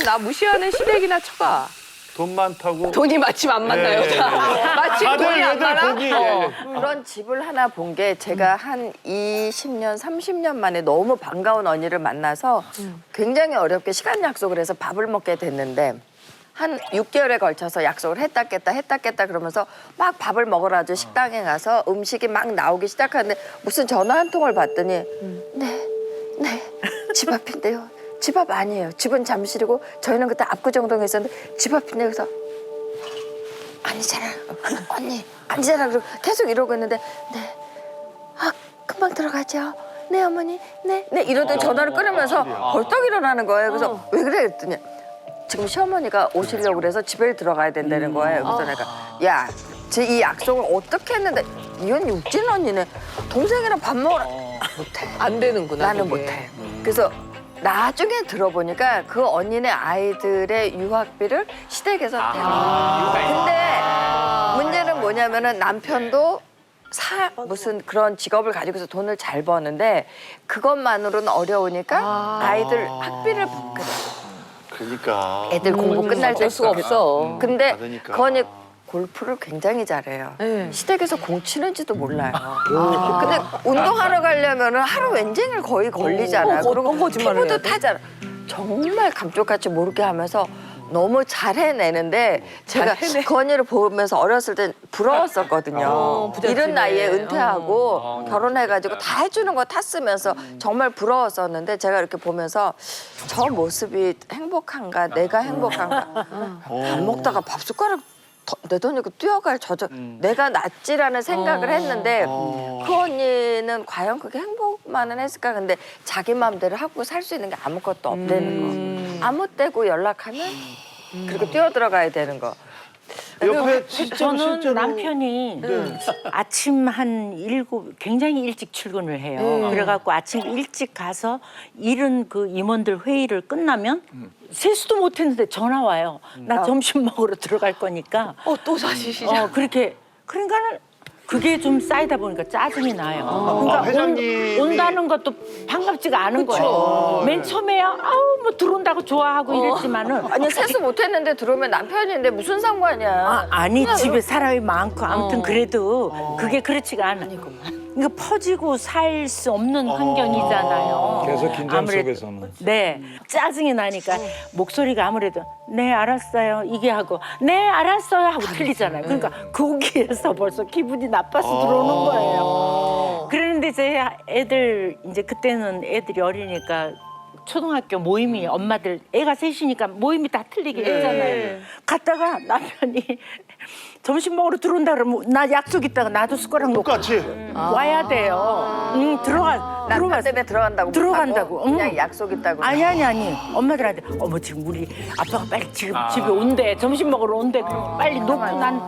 나 무시하는 시댁이나 쳐봐. 돈 많다고. 돈이 마침 안 맞나요? 네. 마침 다들 돈이 안 애들 맞아? 거기. 그런 집을 하나 본 게 제가 한 20년, 30년 만에 너무 반가운 언니를 만나서 굉장히 어렵게 시간 약속을 해서 밥을 먹게 됐는데 한 6개월에 걸쳐서 약속을 했다 깼다 그러면서 막 밥을 먹으러 식당에 가서 음식이 막 나오기 시작하는데 무슨 전화 한 통을 받더니 네, 집 앞인데요. 집 앞 아니에요. 집은 잠실이고 저희는 그때 압구정동에 있었는데 집 앞인데 그래서 아니잖아. 언니 아니잖아. 그리고 계속 이러고 있는데 네. 아 금방 들어가죠. 네 어머니. 네 이러더니 전화를 끊으면서 벌떡 일어나는 거예요. 그래서 왜 그래 그랬더니 지금 시어머니가 오시려고 그래서 집에 들어가야 된다는 거예요. 그래서 내가 야, 이 약속을 어떻게 했는데 이 언니 웃진 언니네. 동생이랑 밥 먹으러 못해. 안 되는구나. 나는 그게. 못해. 그래서 나중에 들어보니까 그 언니네 아이들의 유학비를 시댁에서 대는 근데 문제는 뭐냐면은 남편도 무슨 그런 직업을 가지고서 돈을 잘 버는데 그것만으로는 어려우니까 아이들 학비를 그래. 그러니까. 애들 공부 끝날 때 어쩔 수가 없어. 근데 받으니까. 그 언니 골프를 굉장히 잘해요. 네. 시댁에서 공 치는지도 몰라요. 근데 운동하러 가려면은 하루 웬쟁을 거의 걸리잖아요. 그리고 거짓말을 해야 피부도 돼? 타잖아. 정말 감쪽같이 모르게 하면서 너무 잘 해내는데 제가 그 언니를 보면서 어렸을 땐 부러웠었거든요. 부잣집에. 이른 나이에 은퇴하고 결혼해가지고 다 해주는 거 탔으면서 정말 부러웠었는데 제가 이렇게 보면서 저 모습이 행복한가 내가 행복한가 밥 먹다가 밥 숟가락 내더니까 뛰어갈 내가 낫지라는 생각을 했는데 그 언니는 과연 그게 행복만은 했을까? 근데 자기 마음대로 하고 살 수 있는 게 아무것도 없다는 거. 아무 때고 연락하면 그리고 뛰어들어가야 되는 거. 옆에 실제로 저는 남편이 아침 한 7, 굉장히 일찍 출근을 해요. 그래갖고 아침 일찍 가서 일은 그 임원들 회의를 끝나면 세수도 못했는데 전화 와요. 나 점심 먹으러 들어갈 거니까. 또 다시 시작. 그렇게 그러니까는 그게 좀 쌓이다 보니까 짜증이 나요. 그러니까 회장님이- 온다는 것도 반갑지가 않은 거예요. 맨 처음에야 아우 뭐 들어온다고 좋아하고 이랬지만은 아니 세수 못했는데 들어오면 남편인데 무슨 상관이야. 아니 집에 사람이 많고 아무튼 그래도 그게 그렇지가 않아. 그러니까 퍼지고 살 수 없는 환경이잖아요. 계속 긴장 아무래도. 속에서는. 네, 짜증이 나니까 목소리가 아무래도 네 알았어요 이게 하고 네 알았어요 하고 틀리잖아요. 그러니까 거기에서 벌써 기분이 나빠서 들어오는 거예요. 그런데 제 애들 이제 그때는 애들이 어리니까 초등학교 모임이 엄마들 애가 셋이니까 모임이 다 틀리게 했잖아요. 갔다가 남편이 점심 먹으러 들어온다 그러면 나 약속 있다가 나도 숟가락 놓고 똑같이. 와야 돼요. 남편 때문에 들어간다고. 들어간다고. 못하고 그냥 약속 있다고. 아니 엄마들한테 어머 지금 우리 아빠가 빨리 지금 집에 온대 점심 먹으러 온대 그럼 빨리 놓고 난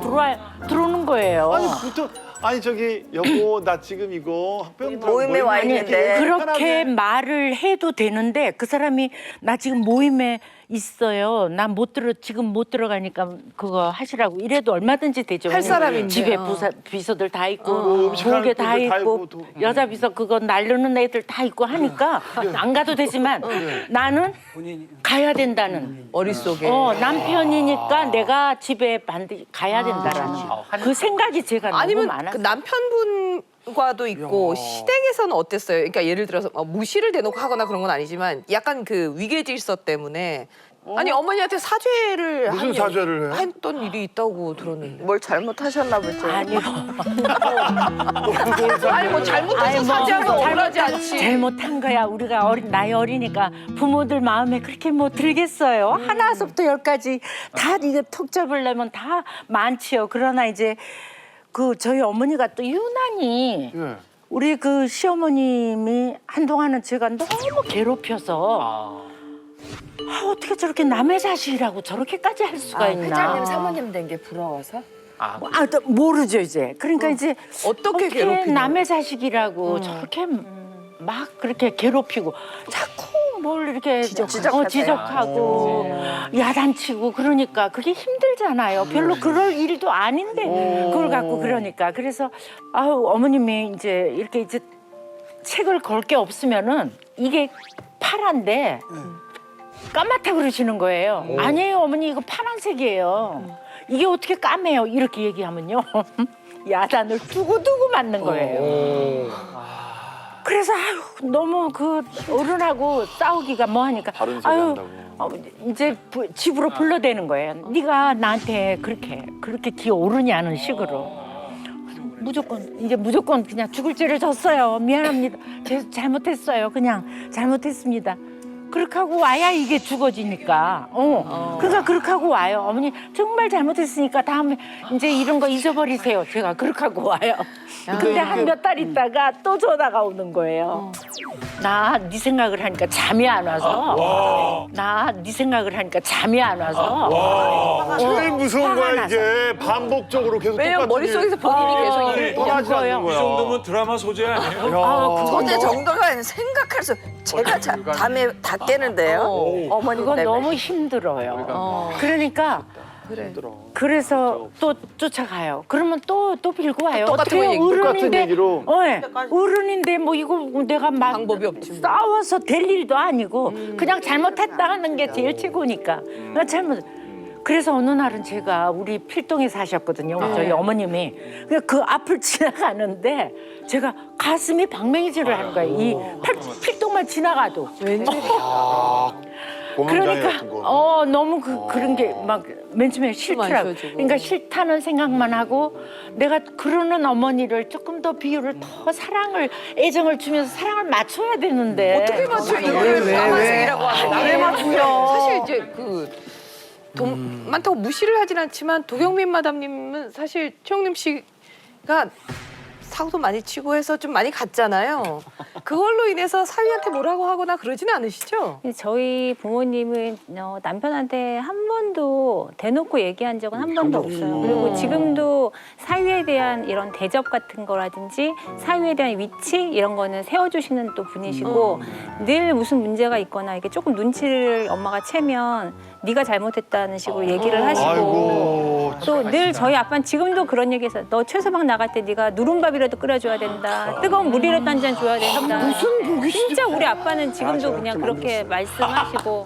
들어오는 거예요. 아니 보통 아니 저기 여보 나 지금 이거 학병 모임에 와 있는데. 그렇게 말을 해도 되는데 그 사람이 나 지금 모임에 있어요. 난 지금 못 들어가니까 그거 하시라고 이래도 얼마든지 되죠. 할 사람인데. 집에 비서들 다 있고 음식하는 부엌에 다 분들 다 있고 있고 또. 여자 비서 그거 날르는 애들 다 있고 하니까 안 가도 되지만 나는 가야 된다는 머릿속에. 남편이니까 내가 집에 반드시 가야 된다라는 그 생각이 제가 너무 아니면 많았어요. 그 남편분과도 있고 시댁에서는 어땠어요? 그러니까 예를 들어서 무시를 대놓고 하거나 그런 건 아니지만 약간 그 위계 질서 때문에 아니 어머니한테 사죄를 무슨 한 사죄를 해? 했던 일이 있다고 들었는데. 뭘 잘못하셨나 보죠. 아니요. 아니 뭐 잘못해서 사죄하고 억울하지 않지. 잘못한 거야. 우리가 나이 어리니까 부모들 마음에 그렇게 뭐 들겠어요. 하나서부터 열까지 다 이거 톡 잡으려면 다 많지요. 그러나 이제 그 저희 어머니가 또 유난히 예. 우리 그 시어머님이 한동안은 제가 너무 괴롭혀서 어떻게 저렇게 남의 자식이라고 저렇게까지 할 수가 있나. 회장님 사모님 된 게 부러워서? 또 모르죠 이제. 그러니까 이제 어떻게 괴롭히냐. 남의 자식이라고 저렇게 막 그렇게 괴롭히고 자꾸 뭘 이렇게 지적하세요. 지적하고 야단치고 그러니까 그게 힘들잖아요. 별로 그럴 일도 아닌데 그걸 갖고 그러니까 그래서 아우 어머님이 이제 이렇게 이제 책을 걸 게 없으면은 이게 파란데 까맣다 그러시는 거예요. 아니에요 어머니 이거 파란색이에요. 이게 어떻게 까매요? 이렇게 얘기하면요. 야단을 두고두고 맞는 거예요. 그래서 아유 너무 그 어른하고 싸우기가 뭐하니까 다른 소리 한다고. 이제 집으로 불러대는 거예요. 네가 나한테 그렇게 기어오르냐는 식으로. 무조건 그냥 죽을 죄를 졌어요. 미안합니다. 제가 잘못했어요. 그냥 잘못했습니다. 그렇게 하고 와야 이게 죽어지니까. 그러니까 그렇게 하고 와요. 어머니 정말 잘못했으니까 다음에 이제 이런 거 잊어버리세요. 제가 그렇게 하고 와요. 근데 한 몇 달 있다가 또 전화가 오는 거예요. 나 네 생각을 하니까 잠이 안 와서. 나 네 생각을 하니까 잠이 안 와서. 제일 무서운 화가 거야 나서. 이게 반복적으로 계속 왜냐면 똑같은 머릿속에서 본인이 계속 일이 일을 떠나지 않는 거예요. 거야. 이 정도면 드라마 소재 아니에요? 야. 소재 정도가 아니라 생각해서 제가 잠에 다 깨는데요. 어머니 그건 때문에. 너무 힘들어요. 그러니까 그래서 또 쫓아가요. 그러면 또 빌고 와요. 똑같은 어떡해요? 얘기, 똑같은 얘기로. 네. 어른인데 뭐 이거 내가 막 방법이 없지 뭐. 싸워서 될 일도 아니고 그냥 잘못했다 하는 게 제일 최고니까. 나 그래서 어느 날은 제가 우리 필동에 사셨거든요. 저희 어머님이. 그 앞을 지나가는데 제가 가슴이 방맹이질을 하는 거예요. 이 필동만 지나가도. 그러니까 너무 그런 게 막 맨 처음에 싫더라고. 쉬어주고. 그러니까 싫다는 생각만 하고 내가 그러는 어머니를 조금 더 비율을 더 사랑을 애정을 주면서 사랑을 맞춰야 되는데 어떻게 맞춰 이거를 까만색이라고 하면 왜 맞춰요? 사실 이제 돈 많다고 무시를 하진 않지만 도경민 마담님은 사실 최영림 씨가 사고도 많이 치고 해서 좀 많이 갔잖아요. 그걸로 인해서 사위한테 뭐라고 하거나 그러지는 않으시죠? 저희 부모님은 남편한테 한 번도 대놓고 얘기한 적은 한 번도 없어요. 그리고 지금도 사위에 대한 이런 대접 같은 거라든지 사위에 대한 위치 이런 거는 세워주시는 또 분이시고 늘 무슨 문제가 있거나 이게 조금 눈치를 엄마가 채면 네가 잘못했다는 식으로 얘기를 하시고 아이고. 또 늘 저희 아빠는 지금도 그런 얘기해서 너 최서방 나갈 때 네가 누른밥이라도 끓여줘야 된다. 뜨거운 물이라도 한 잔 줘야 된다. 진짜 우리 아빠는 지금도 그냥 그렇게 말씀하시고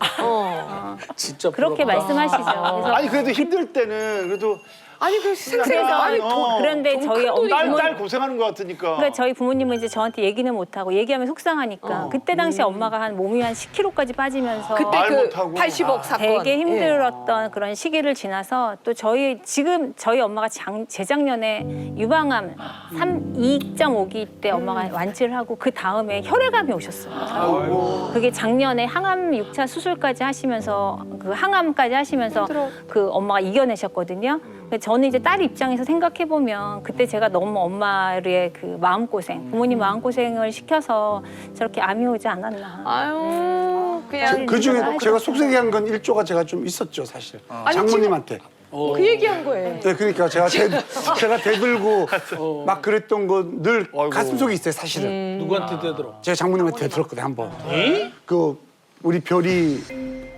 진짜 그렇게 말씀하시죠. 그래서 아니 그래도 힘들 때는 그래도 아니 그 생생 그래서 아니 그런데 저희 어머니 딸 고생하는 것 같으니까. 그러니까 저희 부모님은 이제 저한테 얘기는 못 하고 얘기하면 속상하니까 그때 당시 엄마가 한 몸이 한 10kg까지 빠지면서 그때 말 그 못하고. 80억 사건 되게 힘들었던 그런 시기를 지나서 또 지금 저희 엄마가 재작년에 유방암 2.5기 때 엄마가 완치를 하고 그 다음에 혈액암이 오셨어요. 그게 작년에 항암 6차 수술까지 하시면서 그 항암까지 하시면서 그 엄마가 이겨내셨거든요. 저는 이제 딸 입장에서 생각해 보면 그때 제가 너무 엄마의 그 마음고생, 부모님 마음고생을 시켜서 저렇게 암이 오지 않았나. 아유 그냥 그 중에 제가 속상한 건 일조가 제가 좀 있었죠 사실. 장모님한테. 그 얘기한 거예요. 네, 그러니까 제가 대들고 막 그랬던 거 늘 가슴속에 있어요 사실은. 누구한테 되들어? 제가 장모님한테 대들었거든요 한 번. 그 우리 별이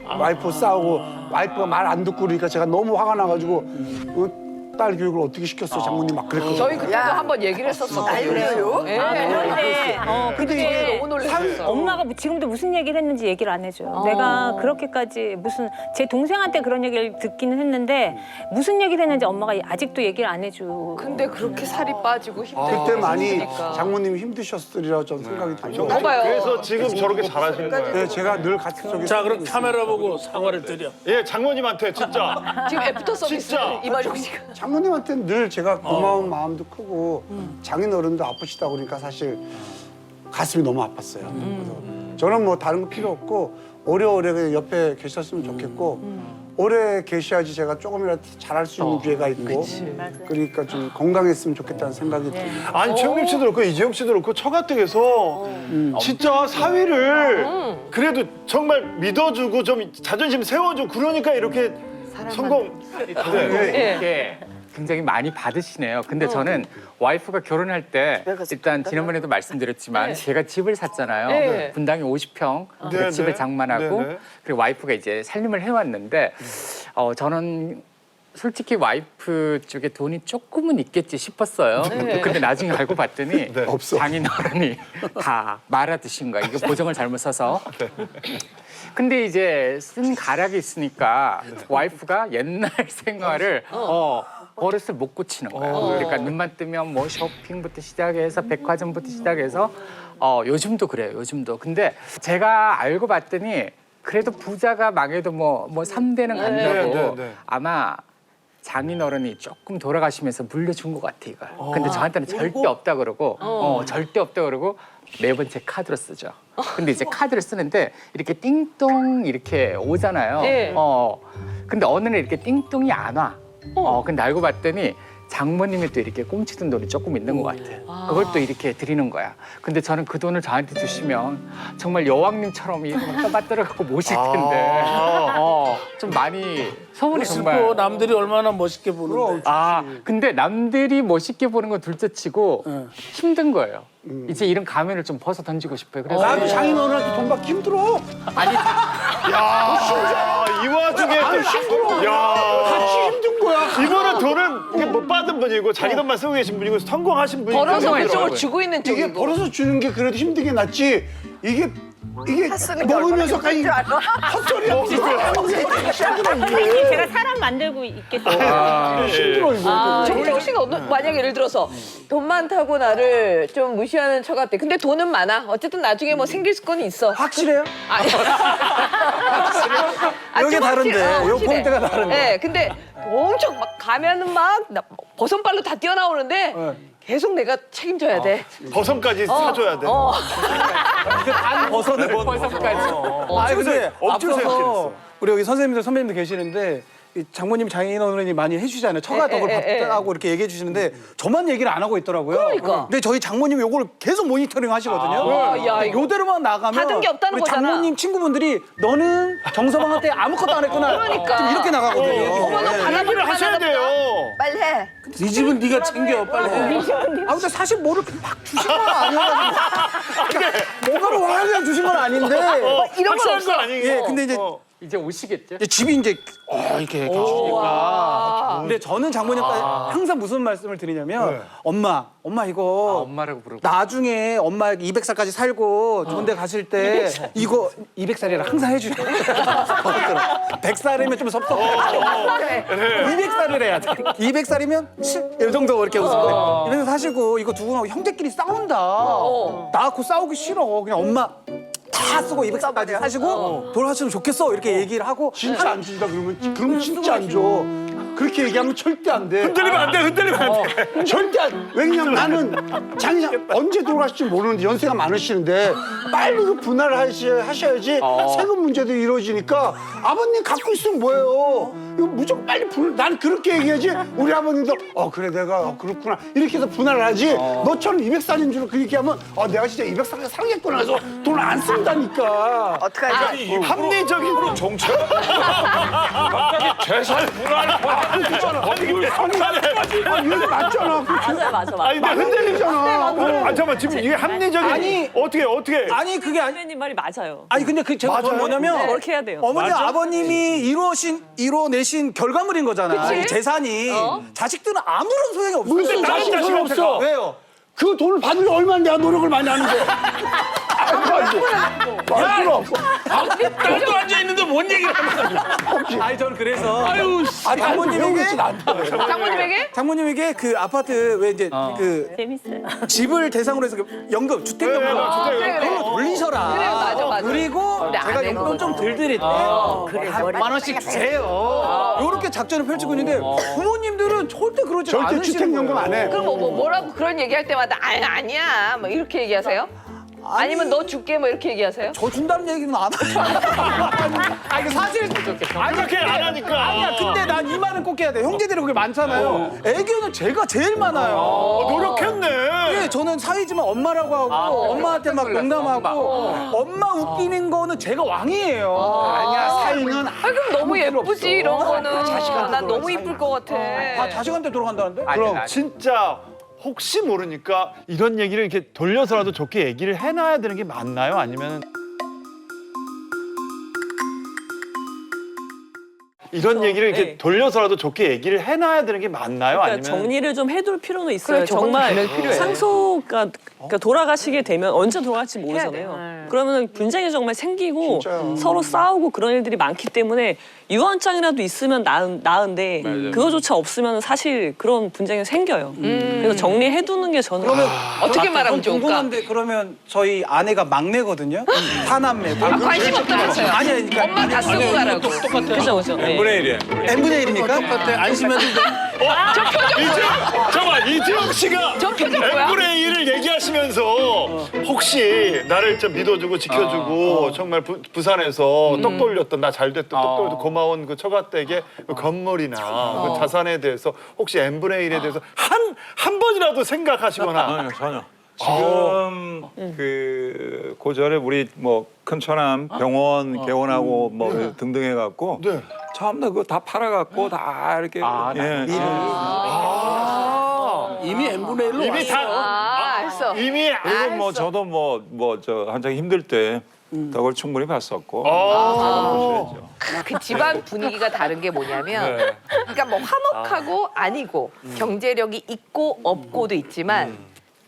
와이프 싸우고 와이프가 말 안 듣고 그러니까 제가 너무 화가 나가지고 딸 교육을 어떻게 시켰어요 장모님 막 그랬거든요. 저희 그때도 한번 얘기를 했었거든요. 그래요? 네. 근데 너무 놀랐어요. 엄마가 지금도 무슨 얘기를 했는지 얘기를 안 해줘요. 내가 그렇게까지 무슨 제 동생한테 그런 얘기를 듣기는 했는데 무슨 얘기를 했는지 엄마가 아직도 얘기를 안 해주고. 근데 그렇게 살이 빠지고 힘들고 그때 많이 힘드니까. 장모님이 힘드셨으리라고 저는 생각이 들죠. 봐봐요. 그래서 지금 저렇게 잘하시는 거예요. 네, 제가 늘 가슴속에. 자 그럼 카메라 보고 사과를 드려. 예, 장모님한테 진짜. 지금 애프터 서비스 진짜. 이마정 씨가. 장모님한테는 늘 제가 고마운 마음도 크고 장인어른도 아프시다 그러니까 사실 가슴이 너무 아팠어요. 그래서 저는 뭐 다른 거 필요 없고 오래오래 그냥 옆에 계셨으면 좋겠고 오래 계셔야지 제가 조금이라도 잘할 수 있는 기회가 있고 그러니까 좀 건강했으면 좋겠다는 생각이 듭니다. 아니 최영림 씨도 그렇고 이재용 씨도 그렇고 처가댁에서 진짜 사위를 그래도 정말 믿어주고 좀 자존심 세워주고 그러니까 이렇게 성공. 네. 이게 굉장히 많이 받으시네요. 근데 저는 와이프가 결혼할 때 일단 지난번에도 말씀드렸지만 제가 집을 샀잖아요. 네. 분당에 50평 그 네, 집을 네. 장만하고 네, 네. 그리고 와이프가 이제 살림을 해왔는데 저는 솔직히 와이프 쪽에 돈이 조금은 있겠지 싶었어요. 근데 나중에 알고 봤더니 없어. 장인어른이 다 말아드신 거야. 이거 보정을 잘못 써서. 근데 이제 쓴 가락이 있으니까 와이프가 옛날 생활을 버릇을 못 고치는 거예요. 그러니까 눈만 뜨면 뭐 쇼핑부터 시작해서 백화점부터 시작해서 요즘도 그래요. 요즘도. 근데 제가 알고 봤더니 그래도 부자가 망해도 뭐 3대는 간다고 네. 아마 장인어른이 조금 돌아가시면서 물려준 것 같아 이걸. 근데 저한테는 절대 없다 그러고 절대 없다 그러고 매번 제 카드로 쓰죠. 근데 이제 카드를 쓰는데 이렇게 띵동 이렇게 오잖아요. 네. 근데 어느 날 이렇게 띵동이 안 와. 근데 알고 봤더니 장모님이 또 이렇게 꽁치던 돈이 조금 있는 것 같아. 그걸 또 이렇게 드리는 거야. 근데 저는 그 돈을 저한테 주시면 정말 여왕님처럼 이렇게 떠받들어갖고 모실 텐데 좀 많이 소문이 정말. 슬퍼 남들이 얼마나 멋있게 보는데. 근데 남들이 멋있게 보는 건 둘째치고 힘든 거예요. 이제 이런 가면을 좀 벗어 던지고 싶어요. 그래서 나도 장인어른한테 돈 받기 힘들어. 아니 야, 이 와중에 또 같이 힘든 거야. 이분은 돈을 못 받은 분이고 자기 돈만 쓰고 계신 분이고 성공하신 분이고 벌어서 그쪽으로 성공했더라고요. 주고 있는 이게 쪽이고. 벌어서 주는 게 그래도 힘들게 낫지. 이게 쓰는 게 먹으면서까지 얼마나 힘든 줄 알아? 헛소리야. 제가 사람 만들고 있겠어요. 힘들어 이거. 정태욱 씨가 만약에 예를 들어서 돈 많다고 나를 좀 무시하는 척 같대. 근데 돈은 많아. 어쨌든 나중에 뭐 생길 건 있어. 확실해요? 아니. 여기 좀 다른데, 확실해. 요 포인트가 다른데. 네, 근데 엄청 막 가면은 막 버선발로 다 뛰어나오는데 계속 내가 책임져야 돼. 버선까지 사줘야 돼. 반 벗어내. 버섯까지. 아 근데 엄청 앞서서 생각했어. 우리 여기 선생님들 선배님들 계시는데 이 장모님 장인어른이 많이 해주시잖아요. 처가 덕을 봤다고 이렇게 얘기해 주시는데 저만 얘기를 안 하고 있더라고요. 그러니까. 근데 저희 장모님이 요걸 계속 모니터링 하시거든요. 야, 이거 요대로만 나가면 받은 게 없다는 우리 거잖아. 장모님 친구분들이 너는 정서방한테 아무것도 안 했구나. 그러니까. 좀 이렇게 나가거든요. 어머, 너 받아 얘기를 하셔야 돼요. 빨리 해. 이 집은 네가 챙겨 빨리 해. 아 근데 사실 뭐를 막 주신 건 아니어가지고 뭔가를 와야 주신 건 아닌데. 이런 건 확실한 없어. 건 아니고. 예, 근데 이제 이제 오시겠죠? 이제 집이 이제 이렇게 계시니까. 근데 저는 장모님께 항상 무슨 말씀을 드리냐면 엄마 이거 엄마라고 부르고. 나중에 엄마 200살까지 살고 좋은 데 가실 때 이거 200살이라 항상 해주세요. 100살이면 좀 섭섭해. 200살을 해야 돼. 200살이면 이 정도 이렇게 웃어요. 이래서 사시고 이거 두고 형제끼리 싸운다. 나하고 싸우기 싫어. 그냥 엄마 다 쓰고 200살까지 사시고 돌아가시면 좋겠어 이렇게 얘기를 하고 진짜 안 준다 그러면 진짜 안 줘. 그렇게 얘기하면 절대 안 돼. 흔들리면 안 돼. 흔들리면 안 돼. 절대 안. 왜냐면 나는 장인장 언제 돌아가실지 모르는데 연세가 많으시는데 빨리 그 분할을 하셔야지 세금 문제도 이루어지니까 아버님 갖고 있으면 뭐예요? 이거 무조건 빨리 난 그렇게 얘기하지. 우리 아버님도 그래 내가 그렇구나 이렇게 해서 분할을 하지. 너처럼 200살인 줄 그렇게 하면 내가 진짜 200살까지 살겠구나 해서 돈을 안 쓴다니까. 어떡하지? 합리적인 정책. 갑자기 재산 분할. 이게 맞잖아. 맞아. 아니 근데 흔들리잖아. 잠깐만 지금 이게 합리적인 어떻게? 아니 그게 아니. 선배님 말이 맞아요. 아니 근데 제가 맞아요? 뭐냐면 그렇게 해야 돼요. 어머니 아버님이 이뤄내신 결과물인 거잖아. 그치? 이 재산이 자식들은 아무런 소용이 없어. 무슨 자식 자식한테가. 없어? 왜요? 그 돈을 받으려 얼마나 내가 노력을 많이 하는데. 나도 앉아 있는데 뭔 얘기를 하는 거야? 아니 저는 그래서 장모님에게 그 아파트 왜 이제 그 재밌어요. 집을 대상으로 해서 그 연금 주택연금 그걸로 돌리셔라. 그래, 맞아. 그리고 근데 안 제가 해, 용돈 좀 덜 드릴 때 100만 원씩 주세요. 이렇게 작전을 펼치고 있는데 부모님들은 절대 그러지 않으시는 거예요. 주택연금 안 해. 그럼 뭐라고 그런 얘기할 때마다 아니야 뭐 이렇게 얘기하세요? 아니면 너 줄게 뭐 이렇게 얘기하세요? 저 준다는 얘기는 안 하잖아. 아니 그 사실 그렇게 안 하니까. 아니야. 근데 난 이 말은 꼭 해야 돼. 형제들이 그게 많잖아요. 애교는 제가 제일 많아요. 노력했네. 예, 저는 사이지만 엄마라고 하고 엄마한테 막 농담하고 엄마 웃기는 거는 제가 왕이에요. 아니야 사이는 그럼 너무 예쁘지 이런 거는. 자식한테 난 너무 이쁠 것 같아. 다 자식한테 돌아간다는데? 그럼 진짜 혹시 모르니까 이런 얘기를 이렇게 돌려서라도 좋게 얘기를 해놔야 되는 게 맞나요? 아니면 이런 얘기를 이렇게 네. 돌려서라도 좋게 얘기를 해놔야 되는 게 맞나요? 그러니까 아니면 정리를 좀 해둘 필요는 있어요. 그래, 저건 정말 정말 필요해. 상속가 그러니까 돌아가시게 되면 언제 돌아갈지 모르잖아요. 그러면 분쟁이 정말 생기고 진짜요. 서로 싸우고 그런 일들이 많기 때문에 유언장이라도 있으면 나은데 그거조차 없으면 사실 그런 분쟁이 생겨요. 그래서 정리해두는 게 저는 어떻게 말하면 좋을까? 궁금한데 그러면 저희 아내가 막내거든요. 사남매. 관심 없다면서요. 아니 그러니까 엄마 다 쓰고 가라고. 그죠. 네. N분의 1이야. n분의 1입니까? 똑같아. 안심해도 돼. 이태영 씨가 저 표정 뭐야? N분의 1을 얘기하시면서 혹시 나를 좀 믿어주고 지켜주고 정말 부산에서 떡 돌렸던 나 잘 됐던 떡 돌렸던 고마운 그 처가댁의 그 건물이나 그 자산에 대해서 혹시 N분의 1에 대해서 한 번이라도 생각하시거나 아니요, 전혀. 지금 그 고절에 우리 뭐 큰처남 병원 개원하고 뭐 등등 해갖고 네. 처음에 그거 다 팔아갖고 다 이렇게 이미 N분의 1로 이미 다 알았어. 이미 그리고 뭐 저도 뭐 저 한창 힘들 때 덕을 충분히 봤었고 그러셔야죠. 그 집안 분위기가 다른 게 뭐냐면 그러니까 뭐 화목하고 아니고 경제력이 있고 없고도 있지만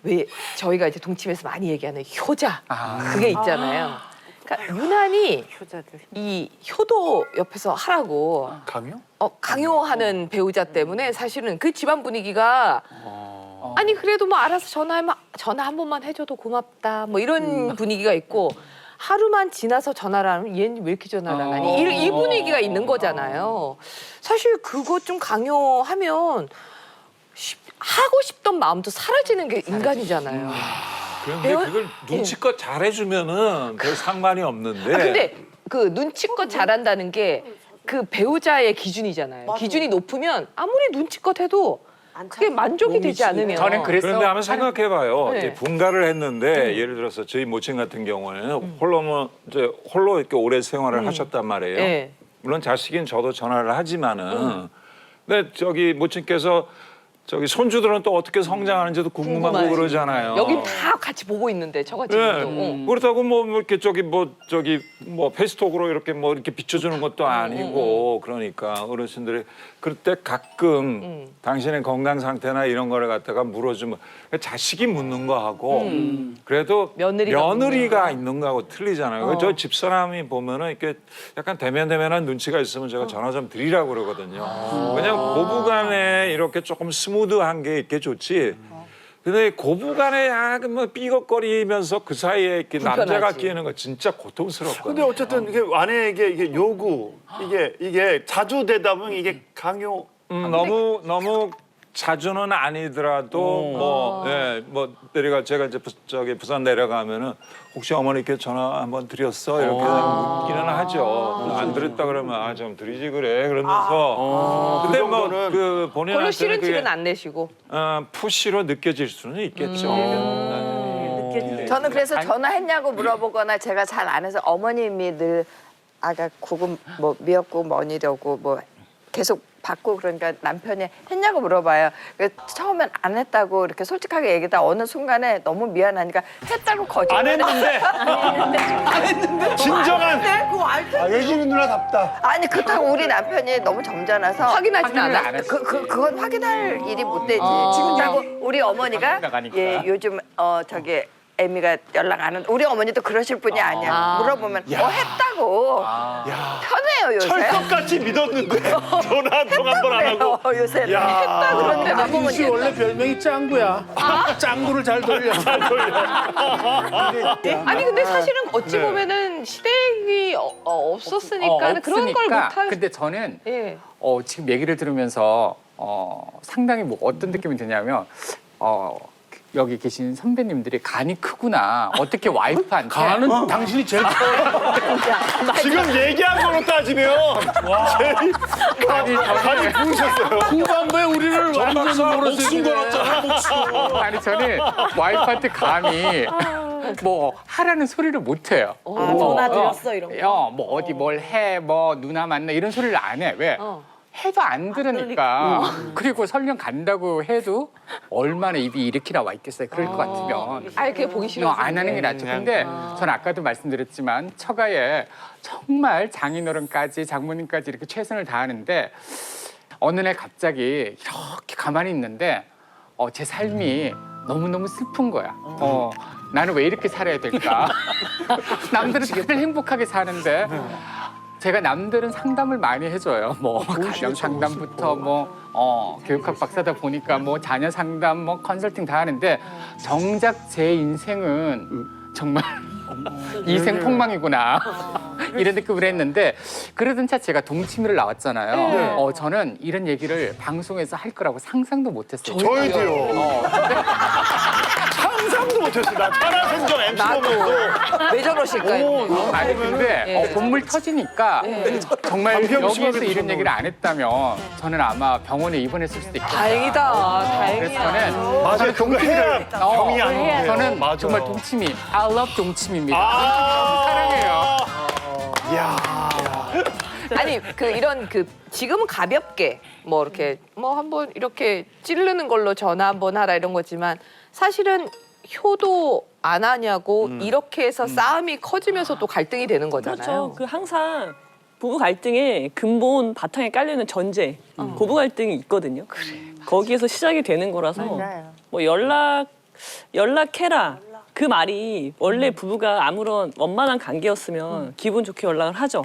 왜 저희가 이제 동침에서 많이 얘기하는 효자 그게 있잖아요. 그러니까 유난히 이 효도 옆에서 하라고 강요? 강요하는 배우자 때문에 사실은 그 집안 분위기가 아니 그래도 뭐 알아서 전화 한 번만 해줘도 고맙다 뭐 이런 분위기가 있고 하루만 지나서 전화를 하면 얘는 왜 이렇게 전화를 안 하니 이 분위기가 있는 거잖아요. 사실 그것 좀 강요하면 하고 싶던 마음도 사라지는 게 인간이잖아요. 그런데 그걸 눈치껏 잘해주면은 별 상관이 없는데. 근데 그 눈치껏 잘한다는 게 그 배우자의 기준이잖아요. 기준이 높으면 아무리 눈치껏 해도 그게 만족이 되지 않으면 저는 그래서 그런데 한번 생각해봐요. 네. 이제 분가를 했는데 예를 들어서 저희 모친 같은 경우에는 홀로 이렇게 오래 생활을 하셨단 말이에요. 네. 물론 자식인 저도 전화를 하지만은 근데 저기 모친께서 저기 손주들은 또 어떻게 성장하는지도 궁금하고 궁금하지. 그러잖아요. 여긴 다 같이 보고 있는데 저같이 그렇다고 뭐 이렇게 뭐 페이스톡으로 이렇게 뭐 이렇게 비춰주는 것도 아니고 그러니까 어르신들이 그럴 때 가끔 당신의 건강 상태나 이런 거를 갖다가 물어주면 자식이 묻는 거하고 그래도 며느리가 있는 거하고 틀리잖아요. 저 집사람이 보면은 이렇게 약간 대면대면한 눈치가 있으면 제가 전화 좀 드리라고 그러거든요. 왜냐면 고부간에 이렇게 조금 스무드한 게 있게 좋지. 근데 고부간에 약간 뭐 삐걱거리면서 그 사이에 이렇게 남자가 끼는 거 진짜 고통스럽거든요. 근데 어쨌든 이게 아내에게 이게 요구 이게 자주 되다 보면 이게 강요 너무 자주는 아니더라도 뭐 내려가 제가 이제 부산 내려가면은 혹시 어머니께 전화 한번 드렸어 이렇게 묻기는 하죠. 안 드렸다 그러면 좀 드리지 그래 그러면서 근데 뭐 그 별로 본인한테는 싫은 그게 티는 안 내시고 푸시로 느껴질 수는 있겠죠. 저는 그래서 전화했냐고 물어보거나 제가 잘 안 해서 어머님이 늘 아가 국은 뭐 미역국 뭐니려고 뭐 계속 받고 그러니까 남편이 했냐고 물어봐요. 그래서 처음엔 안 했다고 이렇게 솔직하게 얘기하다 어느 순간에 너무 미안하니까 했다고 거짓말. 안 했는데 진정한 예진이 누나답다. 아니 그렇다고 우리 남편이 너무 점잖아서 확인하진 확인을 않아. 안 했어요. 그건 확인할 일이 못 되지. 지금 우리 어머니가 나가니까. 예 요즘 저기 애미가 연락 안 한다. 우리 어머니도 그러실 분이 아니야. 물어보면 했다고. 편해요 요새. 철석같이 믿었는데 전화 한 번 안 하고 요새는 야. 했다 그러는데 김 나보면 씨 원래 별명이 짱구야. 짱구를 잘 돌려. 아니 근데 사실은 어찌 보면은 시댁이 없었으니까 그런 걸 못할. 근데 저는 예. 지금 얘기를 들으면서 상당히 뭐 어떤 느낌이 드냐면 여기 계신 선배님들이 간이 크구나. 어떻게 와이프한테 간은 당신이 제일 커. 지금 얘기한 거로 따지면 간이 부으셨어요. 후반부에 우리를 완전히 목숨 걸었잖아 목숨. 아니 저는 와이프한테 감히 뭐 하라는 소리를 못 해요. 전화 드렸어 이런 거. 뭐 어디 뭘 해, 뭐 누나 만나 이런 소리를 안 해. 왜? 해도 안 들으니까. 그리고 설령 간다고 해도 얼마나 입이 이렇게 나와 있겠어요. 그럴 것 같으면. 아예 그게 보기 싫어. 안 하는 게 낫죠. 근데 전 아까도 말씀드렸지만 처가에 정말 장인어른까지 장모님까지 이렇게 최선을 다하는데 어느 날 갑자기 이렇게 가만히 있는데 제 삶이 너무너무 슬픈 거야. 나는 왜 이렇게 살아야 될까? 남들은 다들 행복하게 사는데 제가 남들은 상담을 많이 해줘요. 뭐 가정 상담부터 뭐 교육학 박사다 보니까 뭐 자녀 상담, 뭐 컨설팅 다 하는데 정작 제 인생은 정말 이생 폭망이구나 이런 느낌을 했는데 그러던 차 제가 동치미를 나왔잖아요. 저는 이런 얘기를 방송에서 할 거라고 상상도 못했어요. 저희도요. 상상도 못했어요. 나 살아생전 MC 보면서. 왜 저러실까? 아니 근데 본물 터지니까 정말 간병 여기에서 심하게 이런 드셨나 얘기를 안 했다면 저는 아마 병원에 입원했을 수도 있겠다. 다행이다. 그래서 다행이야. 저는 맞아요. 그거 해야 병이 안 돼요. 저는 맞아요. 정말 동치미, I love 동치미입니다. 사랑해요. 이야. 아니 이런 지금은 가볍게 뭐 이렇게 뭐 한번 이렇게 찌르는 걸로 전화 한번 하라 이런 거지만 사실은 효도 안 하냐고 이렇게 해서 싸움이 커지면서 또 갈등이 되는 거잖아요. 그렇죠. 그 항상 부부 갈등의 근본 바탕에 깔려있는 전제, 고부 갈등이 있거든요. 거기에서 시작이 되는 거라서 맞아요. 뭐 연락해라. 그 말이 원래 부부가 아무런 원만한 관계였으면 기분 좋게 연락을 하죠.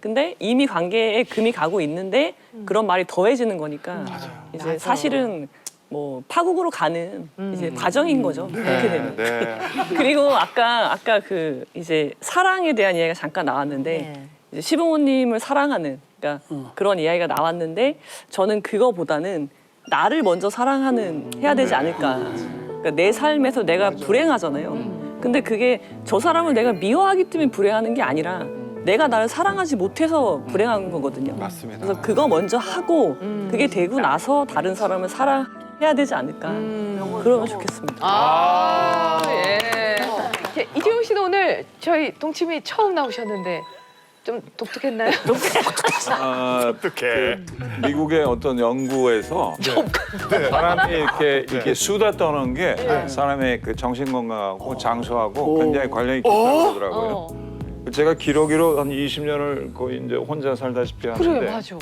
근데 이미 관계에 금이 가고 있는데 그런 말이 더해지는 거니까 이제 사실은 뭐 파국으로 가는 이제 과정인 거죠. 그렇게 되면. 네. 그리고 아까 그 이제 사랑에 대한 이야기가 잠깐 나왔는데 이제 시부모님을 사랑하는 그러니까 그런 이야기가 나왔는데 저는 그거보다는 나를 먼저 사랑하는 해야 되지 않을까. 그러니까 내 삶에서 내가 불행하잖아요. 근데 그게 저 사람을 내가 미워하기 때문에 불행하는 게 아니라 내가 나를 사랑하지 못해서 불행한 거거든요. 맞습니다. 그래서 그거 먼저 하고 그게 되고 나서 다른 사람을 사랑해야 되지 않을까. 그러면 좋겠습니다. 예. 이재용 씨는 오늘 저희 동치미 처음 나오셨는데 좀 독특했나요? 어떡해. 미국의 어떤 연구에서 사람이 이렇게 수다 떠는 게 사람의 그 정신 건강하고 장수하고 굉장히 관련이 깊다고 그러더라고요. 제가 기러기로 한 20년을 거의 이제 혼자 살다시피 하는데 그래 맞아.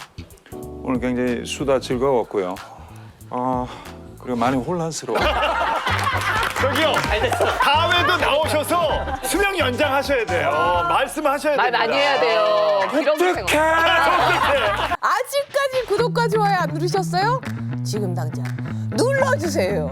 오늘 굉장히 수다 즐거웠고요. 그리고 많이 혼란스러워. 저기요. 다음에도 나오셔서 수명 연장하셔야 돼요. 말씀하셔야 말 됩니다. 많이 해야 돼요. 이런 거 생각. 아직까지 구독과 좋아요 안 누르셨어요? 지금 당장 눌러주세요.